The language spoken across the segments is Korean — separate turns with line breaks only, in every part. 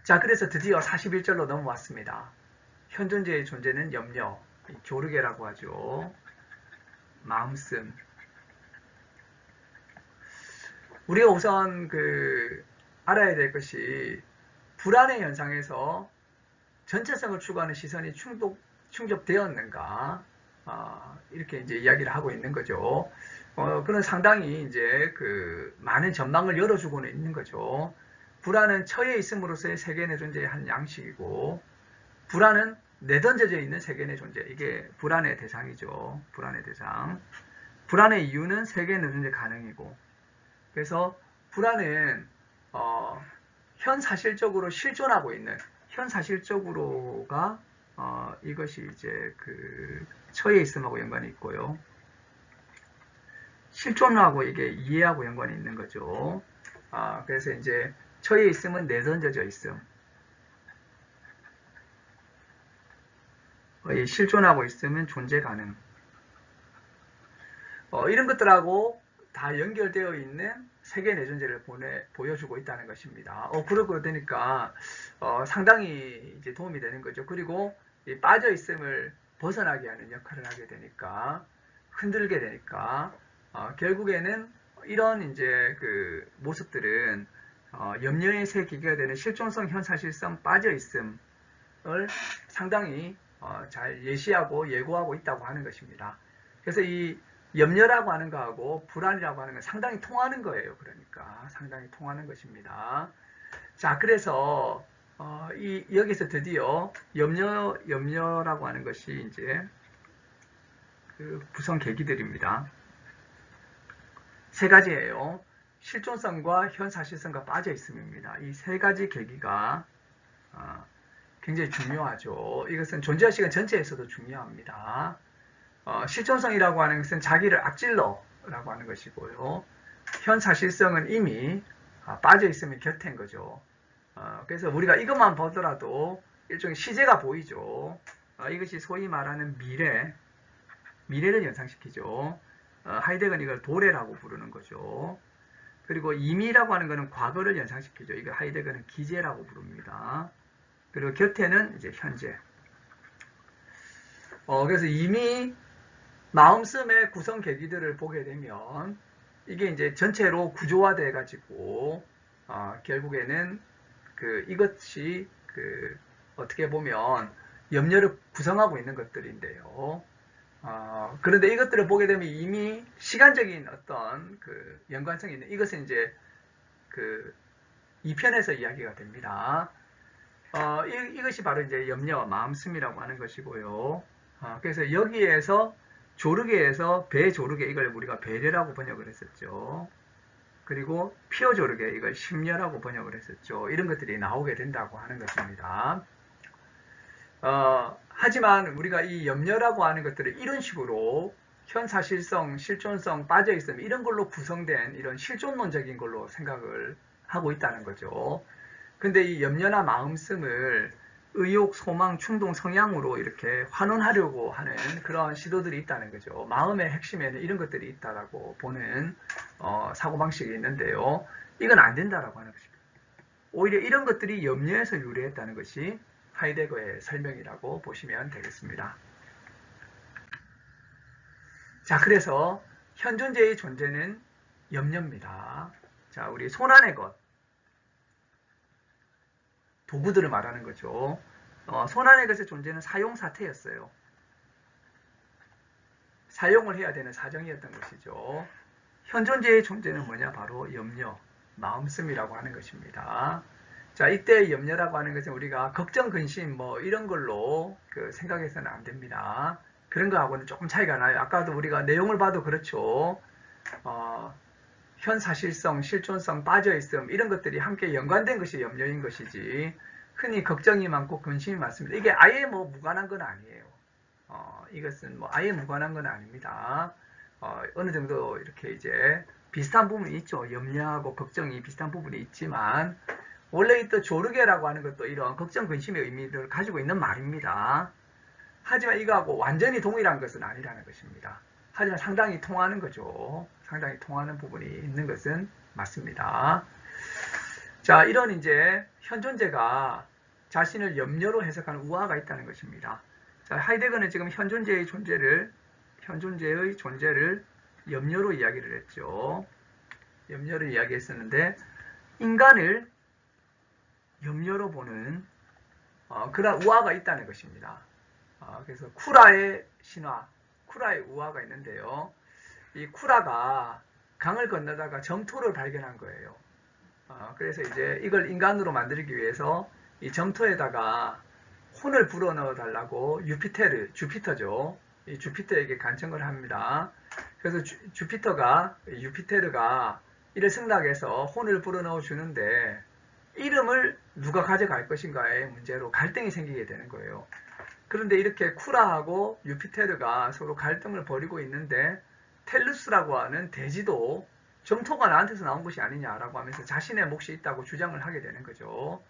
자, 그래서 드디어 41절로 넘어왔습니다. 현 존재의 존재는 염려, 조르게라고 하죠. 마음씀. 우리가 우선 알아야 될 것이 불안의 현상에서 전체성을 추구하는 시선이 충족되었는가, 이렇게 이제 이야기를 하고 있는 거죠. 그는 상당히 이제 많은 전망을 열어주고는 있는 거죠. 불안은 처해 있음으로써의 세계 내 존재의 한 양식이고, 불안은 내던져져 있는 세계 내 존재, 이게 불안의 대상이죠. 불안의 대상. 불안의 이유는 세계 내 존재 가능이고, 그래서 불안은 현사실적으로 실존하고 있는, 현사실적으로가 이것이 이제 처해 있음하고 연관이 있고요. 실존하고 이게 이해하고 연관이 있는 거죠. 그래서 이제 처해 있음은 내던져져 있음. 실존하고 있으면 존재 가능. 이런 것들하고 다 연결되어 있는 세계 내존재를 보여주고 있다는 것입니다. 그러고 되니까 상당히 이제 도움이 되는 거죠. 그리고 빠져 있음을 벗어나게 하는 역할을 하게 되니까, 흔들게 되니까, 결국에는 이런 이제 모습들은 염려의 세 기계가 되는 실존성, 현사실성, 빠져 있음을 상당히 잘 예시하고 예고하고 있다고 하는 것입니다. 그래서 이 염려라고 하는 거하고 불안이라고 하는 건 상당히 통하는 거예요. 그러니까 상당히 통하는 것입니다. 자, 그래서 여기서 드디어 염려라고 하는 것이 이제 구성 계기들입니다. 세 가지예요. 실존성과 현사실성과 빠져 있음입니다. 이 세 가지 계기가 굉장히 중요하죠. 이것은 존재의 시간 전체에서도 중요합니다. 실존성이라고 하는 것은 자기를 앞질러라고 하는 것이고요. 현사실성은 이미 빠져 있으면 곁인 거죠. 그래서 우리가 이것만 보더라도 일종의 시제가 보이죠. 이것이 소위 말하는 미래를 연상시키죠. 하이데거는 이걸 도래라고 부르는 거죠. 그리고 이미라고 하는 것은 과거를 연상시키죠. 이거 하이데거는 기제라고 부릅니다. 그리고 곁에는 이제 현재. 그래서 이미 마음씀의 구성 계기들을 보게 되면 이게 이제 전체로 구조화돼 가지고 결국에는 이것이 어떻게 보면 염려를 구성하고 있는 것들인데요. 그런데 이것들을 보게 되면 이미 시간적인 어떤 연관성이 있는, 이것은 이제 2편에서 이야기가 됩니다. 이것이 바로 이제 염려, 마음씀이라고 하는 것이고요. 그래서 여기에서 조르게에서 배조르게, 이걸 우리가 배려라고 번역을 했었죠. 그리고 피어조르게, 이걸 심려라고 번역을 했었죠. 이런 것들이 나오게 된다고 하는 것입니다. 하지만 우리가 이 염려라고 하는 것들을 이런 식으로 현사실성, 실존성, 빠져있음, 이런 걸로 구성된 이런 실존론적인 걸로 생각을 하고 있다는 거죠. 근데 이 염려나 마음씀을 의욕, 소망, 충동, 성향으로 이렇게 환원하려고 하는 그런 시도들이 있다는 거죠. 마음의 핵심에는 이런 것들이 있다라고 보는 사고방식이 있는데요. 이건 안 된다라고 하는 것입니다. 오히려 이런 것들이 염려에서 유래했다는 것이 하이데거의 설명이라고 보시면 되겠습니다. 자, 그래서 현존재의 존재는 염려입니다. 자, 우리 손안의 것, 도구들을 말하는 거죠. 손안의 것의 존재는 사용사태였어요. 사용을 해야 되는 사정이었던 것이죠. 현존재의 존재는 뭐냐? 바로 염려, 마음씀이라고 하는 것입니다. 자, 이때 염려라고 하는 것은 우리가 걱정, 근심 뭐 이런 걸로 생각해서는 안 됩니다. 그런 거하고는 조금 차이가 나요. 아까도 우리가 내용을 봐도 그렇죠. 현사실성, 실존성, 빠져있음 이런 것들이 함께 연관된 것이 염려인 것이지, 흔히 걱정이 많고 근심이 많습니다. 이게 아예 뭐 무관한 건 아니에요. 이것은 뭐 아예 무관한 건 아닙니다. 어느 정도 이렇게 이제 비슷한 부분이 있죠. 염려하고 걱정이 비슷한 부분이 있지만, 원래 또 조르게라고 하는 것도 이런 걱정, 근심의 의미를 가지고 있는 말입니다. 하지만 이거하고 완전히 동일한 것은 아니라는 것입니다. 하지만 상당히 통하는 거죠. 상당히 통하는 부분이 있는 것은 맞습니다. 자, 이런 이제 현 존재가 자신을 염려로 해석하는 우화가 있다는 것입니다. 자, 하이데거는 지금 현 존재의 존재를 염려로 이야기를 했죠. 염려로 이야기했었는데 인간을 염려로 보는 그런 우화가 있다는 것입니다. 그래서 쿠라의 신화, 쿠라의 우화가 있는데요. 이 쿠라가 강을 건너다가 점토를 발견한 거예요. 그래서 이제 이걸 인간으로 만들기 위해서 이 점토에다가 혼을 불어넣어 달라고 주피터죠. 이 주피터에게 간청을 합니다. 그래서 유피테르가 이를 승낙해서 혼을 불어넣어 주는데 이름을 누가 가져갈 것인가의 문제로 갈등이 생기게 되는 거예요. 그런데 이렇게 쿠라하고 유피테르가 서로 갈등을 벌이고 있는데 텔루스라고 하는 대지도 점토가 나한테서 나온 것이 아니냐라고 하면서 자신의 몫이 있다고 주장을 하게 되는 거죠.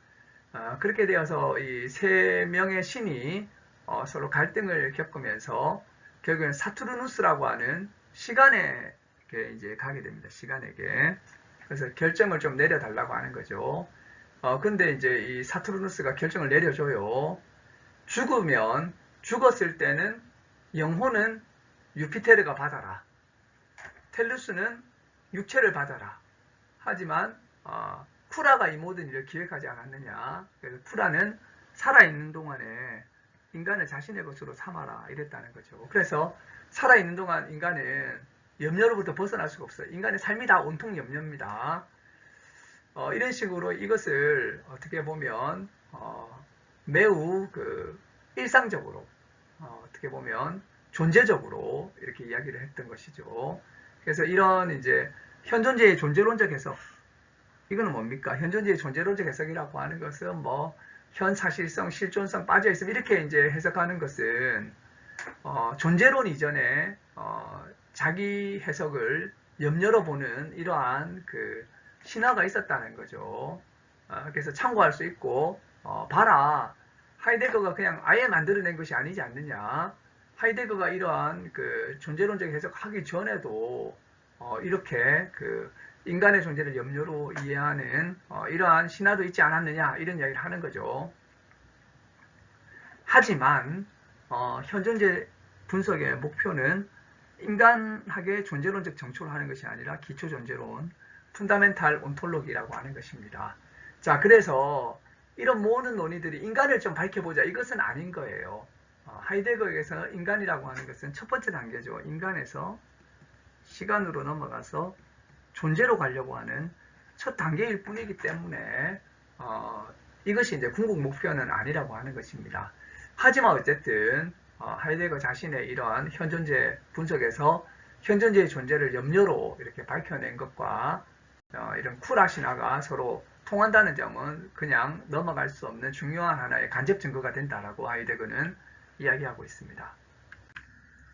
그렇게 되어서 이 세 명의 신이 서로 갈등을 겪으면서 결국엔 사투르누스라고 하는 시간에 이제 가게 됩니다. 시간에게. 그래서 결정을 좀 내려달라고 하는 거죠. 근데 이제 이 사투르누스가 결정을 내려줘요. 죽었을 때는 영혼은 유피테르가 받아라. 텔루스는 육체를 받아라. 하지만 쿠라가 이 모든 일을 기획하지 않았느냐. 그래서 쿠라는 살아있는 동안에 인간을 자신의 것으로 삼아라. 이랬다는 거죠. 그래서 살아있는 동안 인간은 염려로부터 벗어날 수가 없어요. 인간의 삶이 다 온통 염려입니다. 이런 식으로 이것을 어떻게 보면 매우 일상적으로 어떻게 보면 존재적으로 이렇게 이야기를 했던 것이죠. 그래서 이런 이제 현존재의 존재론적 해석, 이거는 뭡니까? 현존재의 존재론적 해석이라고 하는 것은 뭐 현사실성, 실존성 빠져있음 이렇게 이제 해석하는 것은 존재론 이전에 자기 해석을 염려로 보는 이러한 신화가 있었다는 거죠. 그래서 참고할 수 있고 봐라, 하이데거가 그냥 아예 만들어낸 것이 아니지 않느냐. 하이데거가 이러한 존재론적 해석하기 전에도 이렇게 인간의 존재를 염려로 이해하는 이러한 신화도 있지 않았느냐, 이런 이야기를 하는 거죠. 하지만 현존재 분석의 목표는 인간학의 존재론적 정초를 하는 것이 아니라 기초존재론, 푼다멘탈 온톨로기라고 하는 것입니다. 자, 그래서 이런 모든 논의들이 인간을 좀 밝혀보자, 이것은 아닌 거예요. 하이데거에서 인간이라고 하는 것은 첫 번째 단계죠. 인간에서 시간으로 넘어가서 존재로 가려고 하는 첫 단계일 뿐이기 때문에 이것이 이제 궁극 목표는 아니라고 하는 것입니다. 하지만 어쨌든 하이데거 자신의 이러한 현존재 분석에서 현존재의 존재를 염려로 이렇게 밝혀낸 것과 이런 쿠라 신화가 서로 통한다는 점은 그냥 넘어갈 수 없는 중요한 하나의 간접 증거가 된다라고 하이데거는 이야기하고 있습니다.